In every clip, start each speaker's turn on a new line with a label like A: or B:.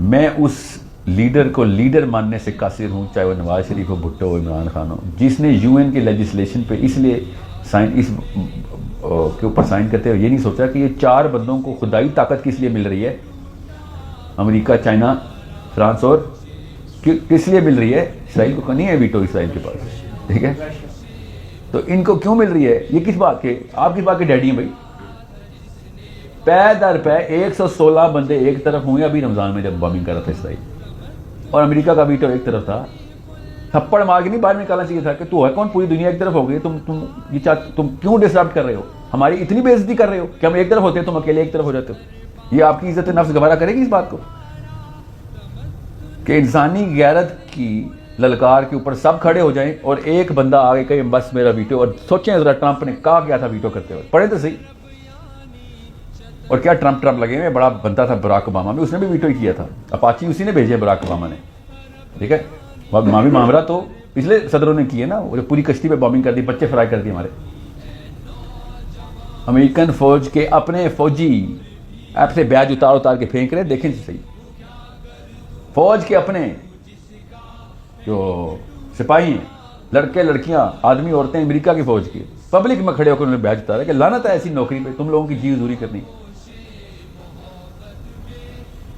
A: میں اس لیڈر کو لیڈر ماننے سے قاصر ہوں، چاہے وہ نواز شریف ہو، بھٹو ہو، عمران خان ہو، جس نے یو این کی لیجسلیشن پہ اس لیے اس کے اوپر سائن کرتے ہوئے یہ نہیں سوچا کہ یہ 4 بندوں کو خدائی طاقت کس لیے مل رہی ہے، امریکہ، چائنا، فرانس، اور کس لیے مل رہی ہے؟ اسرائیل کو نہیں ہے ویٹو اسرائیل کے پاس، ٹھیک ہے؟ تو ان کو کیوں مل رہی ہے؟ یہ کس بات کے؟ آپ کس بات کے ڈیڈی ہیں بھائی؟ پے در پے 116 بندے ایک طرف ہوئے ابھی رمضان میں جب بامنگ کر رہا تھا اسرائیل، اور امریکہ کا ویٹو ایک طرف تھا. تھپڑ مار کے نہیں باہر نکالنا چاہیے تھا کہ تو ہے کون، پوری دنیا ایک طرف ہو گئی، تم کیوں ڈسٹربٹ کر رہے ہو، ہماری اتنی بے عزتی کر رہے ہو کہ ہم ایک طرف ہوتے ہیں، تم اکیلے ایک طرف ہو جاتے ہو. یہ آپ کی عزت نفس گوارا کرے گی اس بات کو کہ انسانی غیرت کی للکار کے اوپر سب کھڑے ہو جائیں اور ایک بندہ آگے کہے بس میرا ویٹو؟ اور سوچیں ذرا ٹرمپ نے کہا کیا تھا ویٹو کرتے ہوئے، پڑھے تو صحیح. اور کیا ٹرمپ لگے ہوئے، بڑا بنتا تھا براک اوباما بھی، اس نے بھی ویٹو ہی کیا تھا، اپاچی اسی نے بھیجے براک اوباما نے، ٹھیک ہے؟ معاملہ معاملہ تو پچھلے صدروں نے کیے نا، وہ جو پوری کشتی پہ بامبنگ کر دی، بچے فرائی کر دیے ہمارے. امریکن فوج کے اپنے فوجی ایپ سے بیج اتار کے پھینک رہے، دیکھیں صحیح. فوج کے اپنے جو سپاہی ہیں، لڑکے لڑکیاں، آدمی عورتیں، امریکہ کی فوج کی پبلک میں کھڑے ہو کر انہوں نے بیج اتارا کہ لعنت ہے ایسی نوکری پہ، تم لوگوں کی جی حضوری کرنی.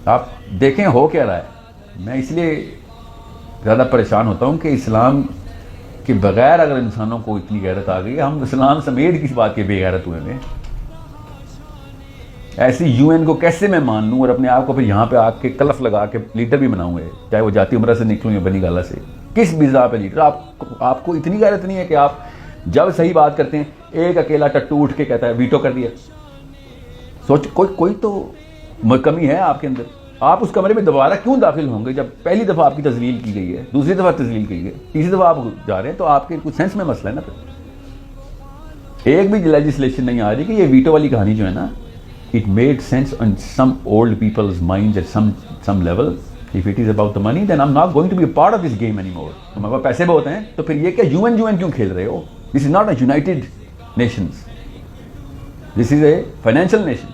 A: آپ دیکھیں ہو کیا رہا ہے. میں اس لیے زیادہ پریشان ہوتا ہوں کہ اسلام کے بغیر اگر انسانوں کو اتنی غیرت آ گئی، ہم اسلام سمیت کس بات کے بے غیرت ہوئے ہیں. ایسی یو این کو کیسے میں مان لوں اور اپنے آپ کو پھر یہاں پہ آ کے کلف لگا کے لیڈر بھی بناؤں گے، چاہے وہ جاتی عمرہ سے نکلوں یا بنی گالا سے. کس بزا پہ لیڈر؟ آپ کو اتنی غیرت نہیں ہے کہ آپ جب صحیح بات کرتے ہیں ایک اکیلا ٹٹو اٹھ کے کہتا ہے ویٹو کر دیا. سوچ کوئی تو کمی ہے آپ کے اندر. آپ اس کمرے میں دوبارہ کیوں داخل ہوں گے جب پہلی دفعہ آپ کی تذلیل کی گئی ہے، دوسری دفعہ تذلیل کی گئی ہے، تیسری دفعہ آپ جا رہے ہیں؟ تو آپ کے کچھ سینس میں مسئلہ ہے نا. پھر ایک بھی لیجسلیشن نہیں آ رہی کہ یہ ویٹو والی کہانی جو ہے نا، it made sense on some old people's minds at some level. If it is about the money, then I'm not going to be a part of this game anymore. تمہارے پاس پیسے بہت ہیں تو پھر یہ کیا یو این کیوں کھیل رہے ہو؟ This is not a United Nations. This is a financial nation.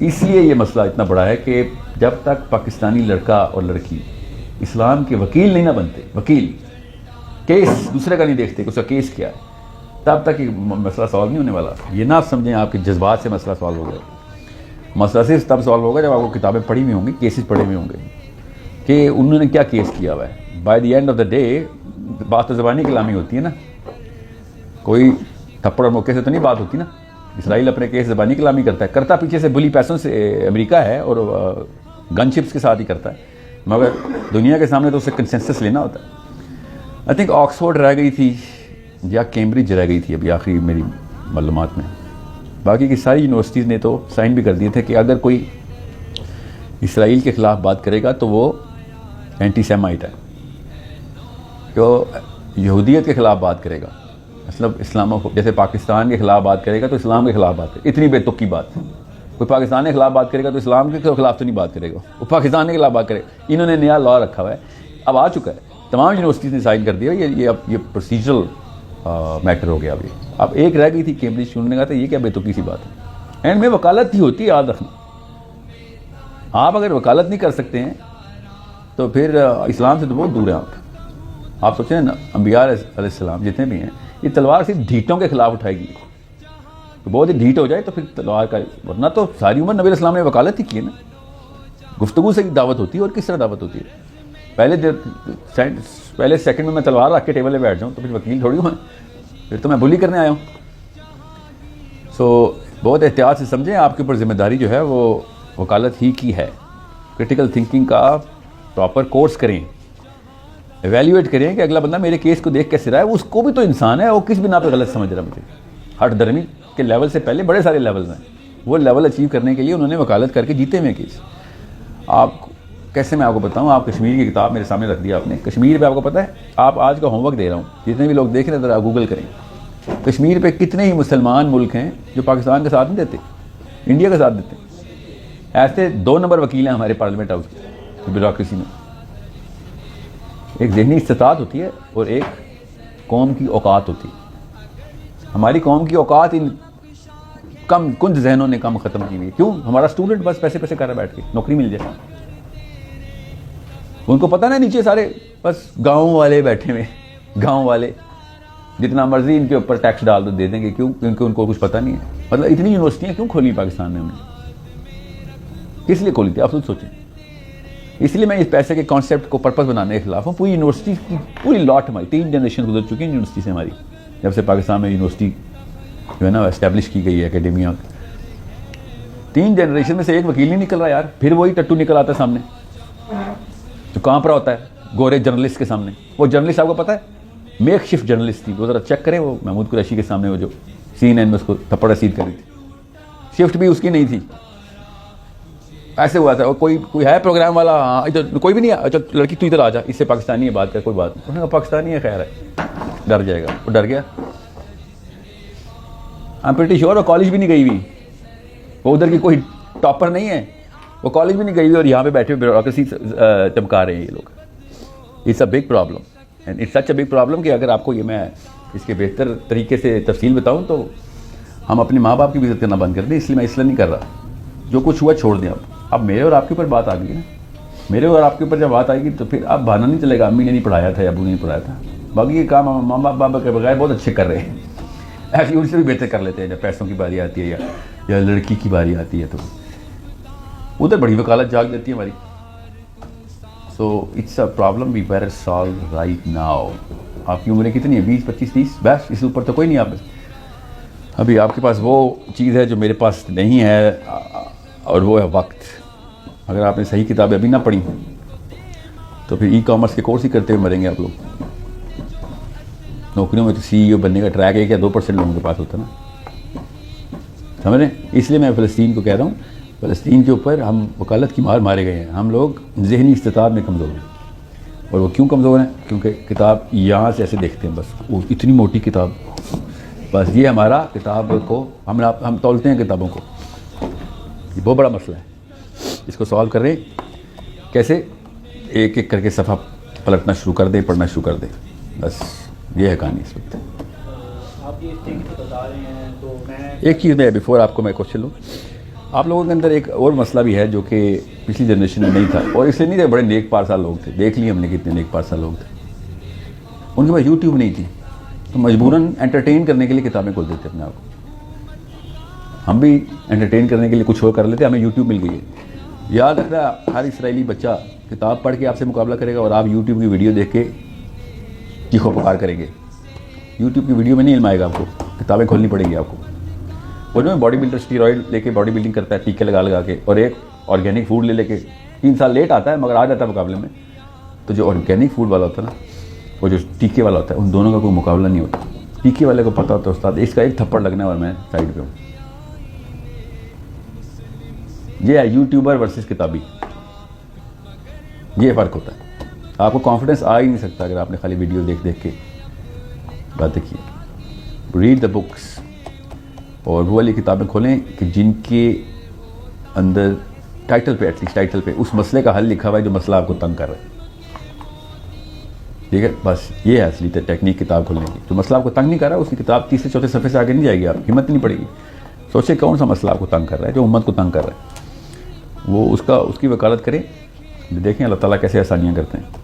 A: اس لیے یہ مسئلہ اتنا بڑا ہے کہ جب تک پاکستانی لڑکا اور لڑکی اسلام کے وکیل نہیں نہ بنتے، وکیل کیس دوسرے کا نہیں دیکھتے کہ اس کا کیس کیا ہے، تب تک یہ مسئلہ سالو نہیں ہونے والا. یہ نہ سمجھیں آپ کے جذبات سے مسئلہ سالو ہو گیا. مسئلہ صرف تب سالو ہوگا جب آپ کو کتابیں پڑھی ہوئی ہوں گی، کیسز پڑھے ہوئے ہوں گے کہ انہوں نے کیا کیس کیا ہوا ہے. By the end of the day بات تو زبانی کلامی ہوتی ہے نا، کوئی تھپڑ اور موقع سے تو نہیں بات ہوتی نا. اسرائیل اپنے کیس زبانی کلامی کرتا ہے، کرتا پیچھے سے بلی پیسوں سے امریکہ ہے اور گن شپس کے ساتھ ہی کرتا ہے، مگر دنیا کے سامنے تو اسے کنسنسس لینا ہوتا ہے. آئی تھنک آکسفورڈ رہ گئی تھی یا کیمبرج رہ گئی تھی ابھی آخری میری معلومات میں. باقی کی ساری یونیورسٹیز نے تو سائن بھی کر دیے تھے کہ اگر کوئی اسرائیل کے خلاف بات کرے گا تو وہ اینٹی سیمائٹ ہے، جو یہودیت کے خلاف بات کرے گا، مطلب اسلام جیسے پاکستان کے خلاف بات کرے گا تو اسلام کے خلاف بات کرے. اتنی بے تکی بات. کوئی پاکستان کے خلاف بات کرے گا تو اسلام کے خلاف تو نہیں بات کرے گا، وہ پاکستان کے خلاف بات کرے گا. انہوں نے نیا لا رکھا ہوا ہے، اب آ چکا ہے، تمام یونیورسٹیز نے سائن کر دیا. یہ پروسیجرل میٹر ہو گیا. اب ایک رہ گئی تھی کیمبرج، انہوں نے کہا تھا یہ کیا بے تکی سی بات ہے. اینڈ میں وکالت ہی ہوتی ہے، یاد رکھنا. آپ اگر وکالت نہیں کر سکتے ہیں تو پھر اسلام سے تو بہت دور ہیں آپ سوچیں نا، انبیاء علیہ السلام جتنے بھی ہیں یہ تلوار صرف ڈھیٹوں کے خلاف اٹھائے گی. تو بہت ہی ڈھیٹ ہو جائے تو پھر تلوار کا، ورنہ تو ساری عمر نبی علیہ السلام نے وکالت ہی کی ہے نا. گفتگو سے دعوت ہوتی ہے، اور کس طرح دعوت ہوتی ہے؟ پہلے سیکنڈ میں تلوار رکھ کے ٹیبل پہ بیٹھ جاؤں تو پھر وکیل تھوڑی ہوں، پھر تو میں بولی کرنے آیا ہوں. سو بہت احتیاط سے سمجھیں، آپ کے اوپر ذمہ داری جو ہے وہ وکالت ہی کی ہے. کرٹیکل تھنکنگ کا پراپر کورس کریں، ایویلیویٹ کریں کہ اگلا بندہ میرے کیس کو دیکھ کیسے رہا ہے. اس کو بھی تو انسان ہے، وہ کس بنا پہ غلط سمجھ رہا ہے مجھے. ہٹ درمی کے لیول سے پہلے بڑے سارے لیولز ہیں، وہ لیول اچیو کرنے کے لیے انہوں نے وکالت کر کے جیتے ہوئے کیس. آپ کیسے میں آپ کو بتاؤں، آپ کشمیر کی کتاب میرے سامنے رکھ دیا آپ نے. کشمیر پہ آپ کو پتہ ہے، آپ آج کا ہوم ورک دے رہا ہوں، جتنے بھی لوگ دیکھ رہے ہیں ذرا گوگل کریں. کشمیر پہ کتنے ہی مسلمان ملک ہیں جو پاکستان کے ساتھ نہیں دیتے، انڈیا کے ساتھ دیتے ہیں. ایسے 2 نمبر وکیل ہیں ہمارے پارلیمنٹ ہاؤس کی بیوروکریسی میں. ایک ذہنی استطاعت ہوتی ہے اور ایک قوم کی اوقات ہوتی ہے. ہماری قوم کی اوقات ان کم کند ذہنوں نے کام ختم کی ہوئی. کیوں؟ ہمارا اسٹوڈنٹ بس پیسے کر رہا ہے بیٹھ کے, نوکری مل جائے. ان کو پتہ نا نیچے سارے بس گاؤں والے بیٹھے ہوئے, گاؤں والے جتنا مرضی ان کے اوپر ٹیکس ڈال دو دے دیں گے. کیوں؟ کیونکہ ان کو کچھ پتہ نہیں ہے. مطلب اتنی یونیورسٹیاں کیوں کھولی پاکستان میں؟ ہم نے کس لیے کھولی تھی آپ خود سوچیں. اس لیے میں اس پیسے کے کانسیپٹ کو پرپس بنانے کے خلاف ہوں. پوری یونیورسٹی کی پوری لاٹ ہماری 3 جنریشن گزر چکی ہیں یونیورسٹی سے ہماری, جب سے پاکستان میں یونیورسٹی جو ہے نا اسٹیبلش کی گئی ہے اکیڈمیاں. 3 جنریشن میں سے ایک وکیل نہیں نکل رہا یار. پھر وہی ٹٹو نکل آتا ہے سامنے جو کہاں پر ہوتا ہے گورے جرنلسٹ کے سامنے. وہ جرنلسٹ آپ کو پتہ ہے میک شفٹ جرنلسٹ تھی. وہ ذرا چیک کریں, وہ محمود قریشی کے سامنے وہ جو CNN میں اس کو تھپڑ رسید کری تھی, شفٹ بھی اس کی نہیں تھی. ایسے ہوا تھا کوئی ہے پروگرام والا, ہاں کوئی بھی نہیں ہے, اچھا لڑکی تو ادھر آ جا, اس سے پاکستانی ہے بات کر, کوئی بات نہیں. انہوں نے کہا پاکستانی ہے, خیر ہے, ڈر جائے گا. وہ ڈر گیا. I'm pretty sure وہ کالج بھی نہیں گئی ہوئی, وہ ادھر کی کوئی ٹاپر نہیں ہے, وہ کالج بھی نہیں گئی ہوئی اور یہاں پہ بیٹھے ہوئے بیوروکریسی چمکا رہے ہیں یہ لوگ. It's a big problem and it's such a big problem کہ اگر آپ کو یہ میں اس کے بہتر طریقے سے تفصیل بتاؤں تو ہم اپنے ماں باپ کی بھی عزت کرنا بند کر دیں. اس لیے میں اس لیے نہیں کر رہا. جو کچھ ہوا چھوڑ دیں. اب میرے اور آپ کے اوپر بات آ گئی نا, میرے اور آپ کے اوپر جب بات آئے گی تو پھر اب بہانا نہیں چلے گا امی نے نہیں پڑھایا تھا یا ابو نے نہیں پڑھایا تھا. باقی یہ کام ماں باپ کے بغیر بہت اچھے کر رہے ہیں, ایسے ان سے بھی بہتر کر لیتے ہیں. جب پیسوں کی باری آتی ہے یا لڑکی کی باری آتی ہے تو ادھر بڑی وکالت جاگ دیتی ہے ہماری. So it's a problem we better solve right now. آپ کی عمریں کتنی ہیں؟ 20 25 30 بس, اس اوپر تو کوئی نہیں. آپ ابھی آپ کے پاس وہ چیز ہے جو میرے پاس نہیں ہے, اور وہ ہے وقت. اگر آپ نے صحیح کتابیں ابھی نہ پڑھی تو پھر ای کامرس کے کورس ہی کرتے ہوئے مریں گے آپ لوگ. نوکریوں میں تو CEO بننے کا ٹریک 1 یا 2% لوگوں کے پاس ہوتا ہے نا, سمجھ رہے ہیں. اس لیے میں فلسطین کو کہہ رہا ہوں, فلسطین کے اوپر ہم وکالت کی مار مارے گئے ہیں. ہم لوگ ذہنی استطاعت میں کمزور ہیں. اور وہ کیوں کمزور ہیں؟ کیونکہ کتاب یہاں سے ایسے دیکھتے ہیں, بس وہ اتنی موٹی کتاب, بس یہ ہمارا کتاب کو ہم تولتے ہیں کتابوں کو. یہ بہت بڑا مسئلہ ہے. اس کو سالو کر رہے ہیں کیسے؟ ایک ایک کر کے صفحہ پلٹنا شروع کر دیں, پڑھنا شروع کر دیں. بس یہ ہے کہانی اس وقت.
B: آپ یہ چیز بتا رہے ہیں تو میں
A: ایک چیز میں بیفور آپ کو میں کوشچن لوں, آپ لوگوں کے اندر ایک اور مسئلہ بھی ہے جو کہ پچھلی جنریشن میں نہیں تھا, اور اس لیے نہیں تھے. بڑے نیک پارسا لوگ تھے, دیکھ لیے ہم نے کتنے نیک پارسا لوگ تھے. ان کے پاس YouTube نہیں تھی تو مجبوراً انٹرٹین کرنے کے لیے کتابیں کھول دیتے اپنے آپ کو. ہم بھی انٹرٹین کرنے کے لیے کچھ اور کر لیتے, ہمیں YouTube مل گئی ہے. یاد رکھنا, ہر اسرائیلی بچہ کتاب پڑھ کے آپ سے مقابلہ کرے گا اور آپ YouTube کی ویڈیو دیکھ کے چیخو پکار کریں گے. YouTube کی ویڈیو میں نہیں علم آئے گا آپ کو, کتابیں کھولنی پڑیں گی آپ کو. وہ جو باڈی بلڈر اسٹیرائڈ لے کے باڈی بلڈنگ کرتا ہے ٹیکے لگا کے, اور ایک آرگینک فوڈ لے کے 3 سال لیٹ آتا ہے مگر آ جاتا ہے مقابلے میں. تو جو آرگینک فوڈ والا ہوتا ہے نا, وہ جو ٹیکے والا ہوتا ہے, ان دونوں کا کوئی مقابلہ نہیں ہوتا. ٹیکے والے کو پتہ ہوتا ہے استاد اس کا ایک تھپڑ لگنا ہے اور میں سائڈ پہ ہوں. یہ ہے یوٹیوبر ورسز کتابی, یہ فرق ہوتا ہے. آپ کو کانفیڈنس آ ہی نہیں سکتا اگر آپ نے خالی ویڈیو دیکھ کے باتیں کی. ریڈ دا بکس, اور وہ والی کتابیں کھولیں کہ جن کے اندر ٹائٹل پہ, ایٹ لیسٹ ٹائٹل پہ اس مسئلے کا حل لکھا ہوا ہے جو مسئلہ آپ کو تنگ کر رہا ہے. ٹھیک ہے, بس یہ ہے اصلی ٹیکنیک کتاب کھولنے کی. جو مسئلہ آپ کو تنگ نہیں کر رہا, اس کی کتاب 30 سے 34 صفحے سے آگے نہیں جائے گی, آپ ہمت نہیں پڑے گی. سوچیں کون سا مسئلہ آپ کو تنگ کر رہا ہے, جو امت کو تنگ کر رہا ہے, وہ اس کی وکالت کریں. دیکھیں اللہ تعالیٰ کیسے آسانیاں کرتے ہیں.